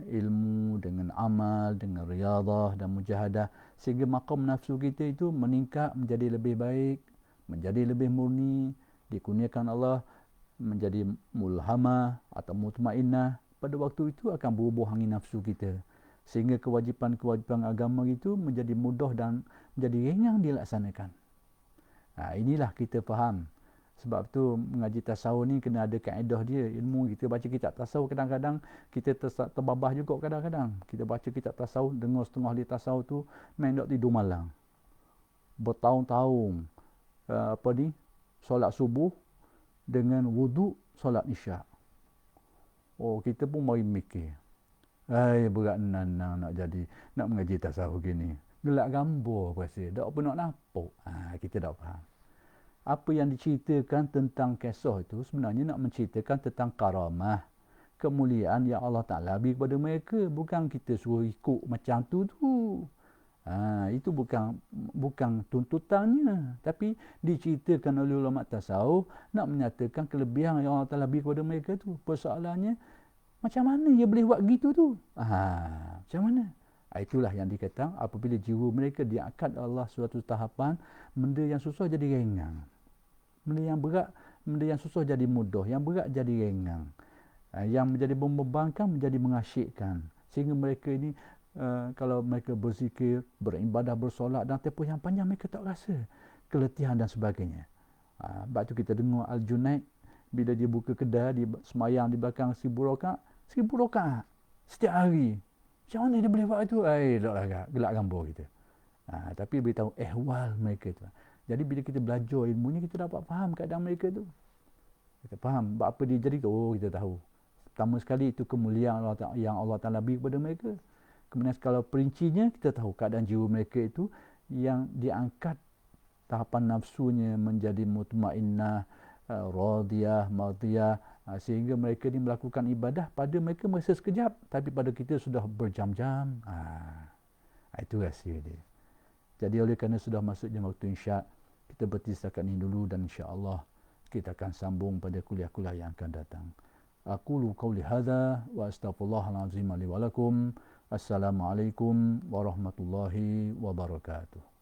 ilmu, dengan amal, dengan riadah dan mujahadah, sehingga maqam nafsu kita itu meningkat menjadi lebih baik, menjadi lebih murni, dikurniakan Allah menjadi mulhamah atau mutmainnah, pada waktu itu akan berbuah angin nafsu kita. Sehingga kewajipan-kewajipan agama itu menjadi mudah dan menjadi ringan dilaksanakan. Inilah kita faham. Sebab tu mengaji tasawuf ni kena ada kaedah dia. Ilmu kita baca kitab tasawuf kadang-kadang kita terbabah juga kadang-kadang. Kita baca kitab tasawuf, dengar setengah ahli tasawuf tu main dok tidur malam. Bertahun-tahun solat subuh dengan wuduk solat isyak. Oh, kita pun mari mikir. Berat nanang nak mengaji tasawuf gini. Gelak gambar pasti. Tak apa nak nampak. Kita tak faham. Apa yang diceritakan tentang kisah itu sebenarnya nak menceritakan tentang karamah, kemuliaan yang Allah Ta'ala beri kepada mereka. Bukan kita suruh ikut macam tu. Itu bukan tuntutannya. Tapi diceritakan oleh ulama tasawuf nak menyatakan kelebihan yang Allah Ta'ala beri kepada mereka tu. Persoalannya, macam mana dia boleh buat gitu tu? Macam mana? Itulah yang dikatakan apabila jiwa mereka diangkat Allah suatu tahapan, benda yang susah jadi ringan. Benda yang berat, benda yang susah jadi mudah. Yang berat jadi ringan. Yang menjadi membebankan menjadi mengasyikkan. Sehingga mereka ini, kalau mereka berzikir, beribadah, bersolat dan tempoh yang panjang, mereka tak rasa keletihan dan sebagainya. Sebab tu kita dengar Al-Junaid, bila dia buka kedai, dia semayang di belakang 1000 rakaat setiap hari. Macam mana dia boleh buat itu? Gelak gambar kita. Tapi beritahu ehwal mereka tu. Jadi bila kita belajar ilmunya, kita dapat faham keadaan mereka tu. Kita faham apa dia jadi. Kita tahu. Pertama sekali itu kemuliaan yang Allah Ta'ala beri kepada mereka. Kemudian kalau perincinya, kita tahu keadaan jiwa mereka itu yang diangkat tahapan nafsunya menjadi mutmainnah, radiyah, mardiyah, sehingga mereka ni melakukan ibadah pada mereka masa sekejap, tapi pada kita sudah berjam-jam. Itu rahsia dia. Jadi oleh kerana sudah masuk jam waktu isyak, kita berhenti setakat ini dulu dan insya-Allah kita akan sambung pada kuliah-kuliah yang akan datang. Aqulu qawli hadza wa astaghfirullahal azim li wa lakum. Assalamualaikum warahmatullahi wabarakatuh.